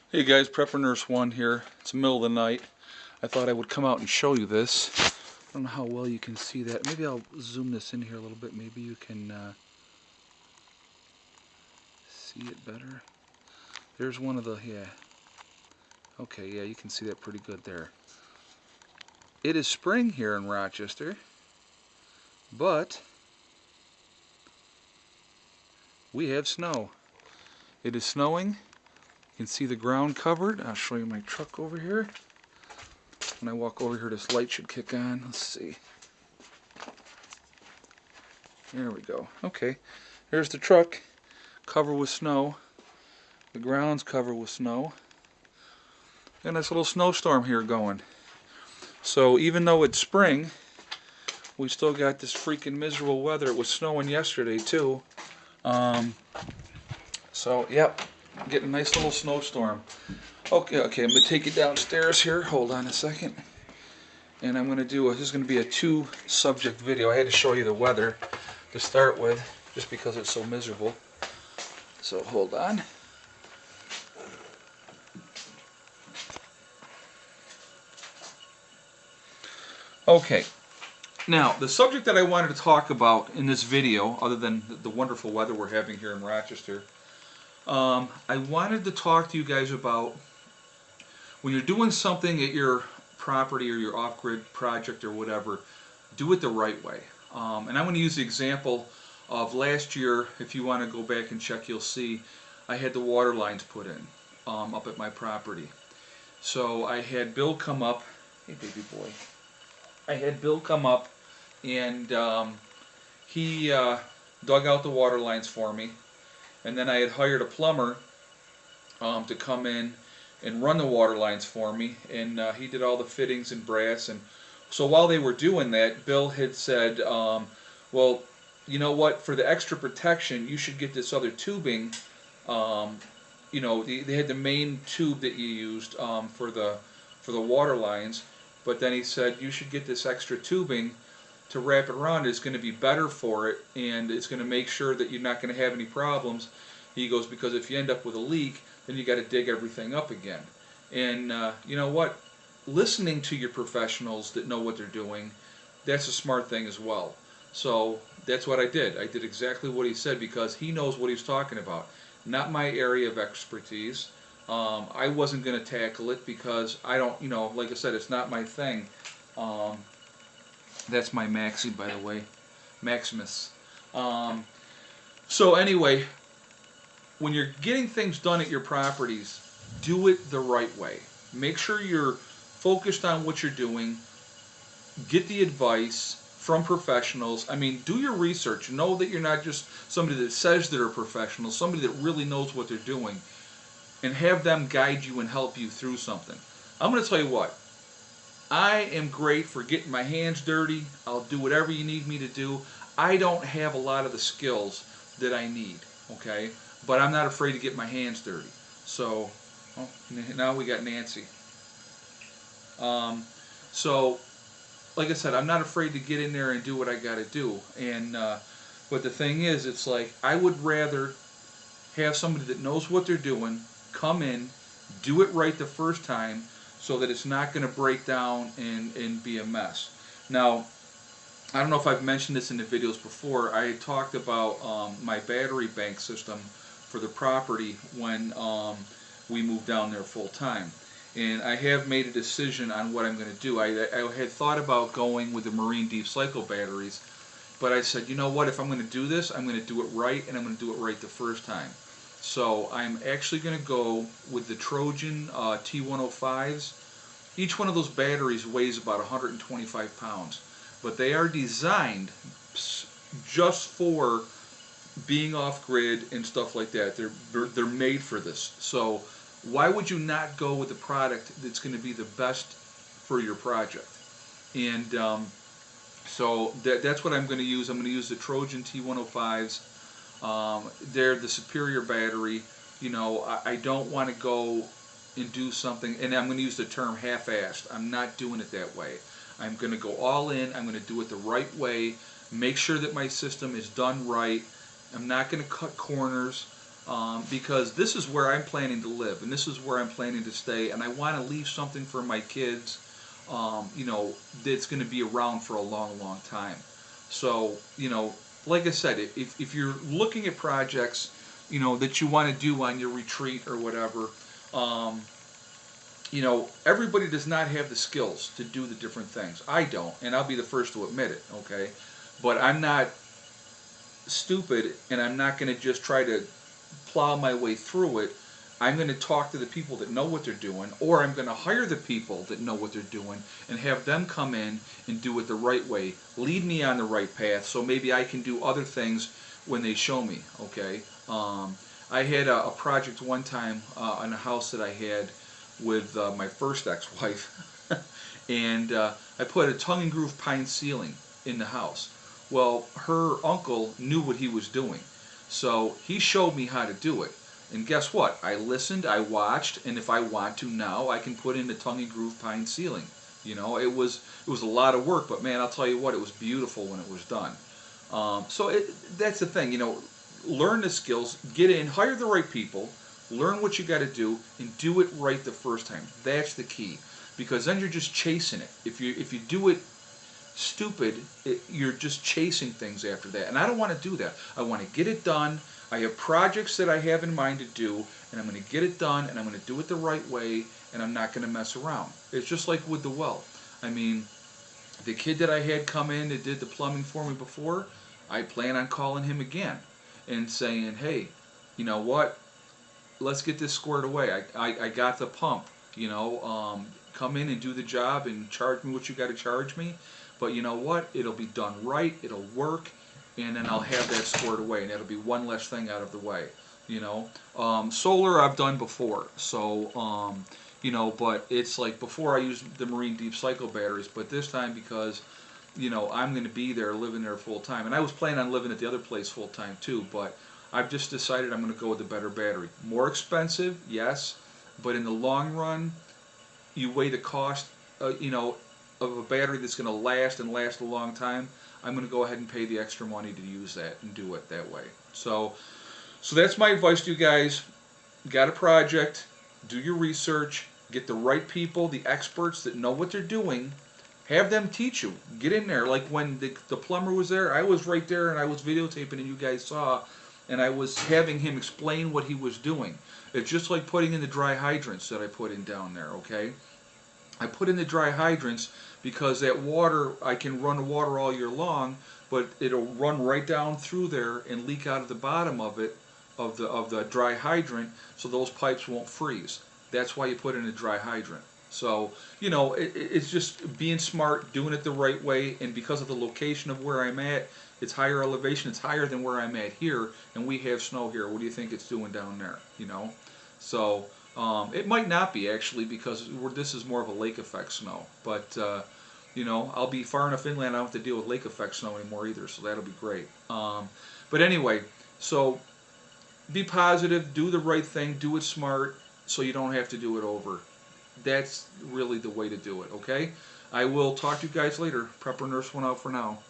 Hey guys, Prepper Nurse 1 here. It's the middle of the night. I thought I would come out and show you this. I don't know how well you can see that. Maybe I'll zoom this in here a little bit. Maybe you can see it better. There's one of the, yeah. Okay, yeah, you can see that pretty good there. It is spring here in Rochester, but we have snow. It is snowing. You can see the ground covered. I'll show you my truck over here. When I walk over here, this light should kick on. Let's see. There we go. Okay, there's the truck, covered with snow. The ground's covered with snow. And this little snowstorm here going. So even though it's spring, we still got this freaking miserable weather. It was snowing yesterday too. So yep, getting a nice little snowstorm. Okay, I'm gonna take you downstairs here. Hold on a second. And I'm gonna do this is gonna be a 2-subject video. I had to show you the weather to start with, just because it's so miserable. So hold on. Okay, now the subject that I wanted to talk about in this video, other than the wonderful weather we're having here in Rochester, I wanted to talk to you guys about when you're doing something at your property or your off-grid project or whatever, do it the right way. And I'm going to use the example of last year. If you want to go back and check, you'll see I had the water lines put in up at my property. So I had Bill come up. Hey, baby boy. I had Bill come up and he dug out the water lines for me, and then I had hired a plumber to come in and run the water lines for me, and he did all the fittings and brass. And so while they were doing that, Bill had said, well, you know what, for the extra protection you should get this other tubing. You know, they had the main tube that you used for the water lines. But then he said, you should get this extra tubing to wrap it around. It's going to be better for it, and it's going to make sure that you're not going to have any problems. He goes, because if you end up with a leak, then you got to dig everything up again. And you know what? Listening to your professionals that know what they're doing, that's a smart thing as well. So that's what I did. I did exactly what he said, because he knows what he's talking about. Not my area of expertise. I wasn't going to tackle it because I don't, you know, like I said, it's not my thing. That's my Maxie, by the way, Maximus. So anyway, when you're getting things done at your properties, do it the right way. Make sure you're focused on what you're doing. Get the advice from professionals. I mean, do your research. Know that you're not just somebody that says they're a professional, somebody that really knows what they're doing, and have them guide you and help you through something. I'm going to tell you what, I am great for getting my hands dirty. I'll do whatever you need me to do. I don't have a lot of the skills that I need, okay? But I'm not afraid to get my hands dirty. So, oh, now we got Nancy. So, like I said, I'm not afraid to get in there and do what I got to do. And but the thing is, it's like I would rather have somebody that knows what they're doing come in, do it right the first time, so that it's not going to break down and be a mess. Now, I don't know if I've mentioned this in the videos before. I had talked about my battery bank system for the property when we moved down there full time. And I have made a decision on what I'm going to do. I had thought about going with the Marine Deep Cycle batteries, but I said, you know what, if I'm going to do this, I'm going to do it right, and I'm going to do it right the first time. So I'm actually going to go with the Trojan T105s. Each one of those batteries weighs about 125 pounds, but they are designed just for being off-grid and stuff like that. They're made for this. So why would you not go with a product that's going to be the best for your project? And so that's what I'm going to use. I'm going to use the Trojan T105s. They're the superior battery. You know, I don't want to go and do something, and I'm going to use the term half-assed. I'm not doing it that way. I'm going to go all in. I'm going to do it the right way. Make sure that my system is done right. I'm not going to cut corners. because this is where I'm planning to live, and this is where I'm planning to stay, and I want to leave something for my kids, that's going to be around for a long, long time. So, like I said, if you're looking at projects, that you want to do on your retreat or whatever, everybody does not have the skills to do the different things. I don't, and I'll be the first to admit it, okay? But I'm not stupid, and I'm not going to just try to plow my way through it. I'm going to talk to the people that know what they're doing, or I'm going to hire the people that know what they're doing and have them come in and do it the right way, lead me on the right path, so maybe I can do other things when they show me, okay? I had a project one time on a house that I had with my first ex-wife, and I put a tongue and groove pine ceiling in the house. Well, her uncle knew what he was doing, so he showed me how to do it. And guess what? I listened, I watched, and if I want to now, I can put in the tongue and groove pine ceiling. It was a lot of work, but man, I'll tell you what, it was beautiful when it was done. That's the thing, learn the skills, get in, hire the right people, learn what you got to do, and do it right the first time. That's the key, because then you're just chasing it. If you do it stupid, you're just chasing things after that, and I don't want to do that. I want to get it done. I have projects that I have in mind to do, and I'm going to get it done, and I'm going to do it the right way, and I'm not going to mess around. It's just like with the well. I mean, the kid that I had come in that did the plumbing for me before, I plan on calling him again and saying, hey, you know what, let's get this squared away. I got the pump, come in and do the job and charge me what you got to charge me, but you know what, it'll be done right, it'll work, and then I'll have that squared away, and that'll be one less thing out of the way. Solar I've done before, so but it's like before I used the Marine Deep Cycle batteries, but this time because I'm going to be there, living there full time, and I was planning on living at the other place full time too, but I've just decided I'm going to go with the better battery. More expensive, yes, but in the long run, you weigh the cost, of a battery that's going to last and last a long time. I'm going to go ahead and pay the extra money to use that and do it that way. So that's my advice to you guys. Got a project, do your research, get the right people, the experts that know what they're doing, have them teach you. Get in there. Like when the plumber was there, I was right there and I was videotaping, and you guys saw, and I was having him explain what he was doing. It's just like putting in the dry hydrants that I put in down there, okay? I put in the dry hydrants because that water, I can run the water all year long, but it'll run right down through there and leak out of the bottom of it, of the dry hydrant, so those pipes won't freeze. That's why you put in a dry hydrant. So, it's just being smart, doing it the right way, and because of the location of where I'm at, it's higher elevation, it's higher than where I'm at here, and we have snow here. What do you think it's doing down there, So, it might not be actually, because this is more of a lake effect snow, but I'll be far enough inland I don't have to deal with lake effect snow anymore either, so that'll be great. But anyway, so be positive, do the right thing, do it smart, so you don't have to do it over. That's really the way to do it, okay? I will talk to you guys later. Prepper Nurse 1 out for now.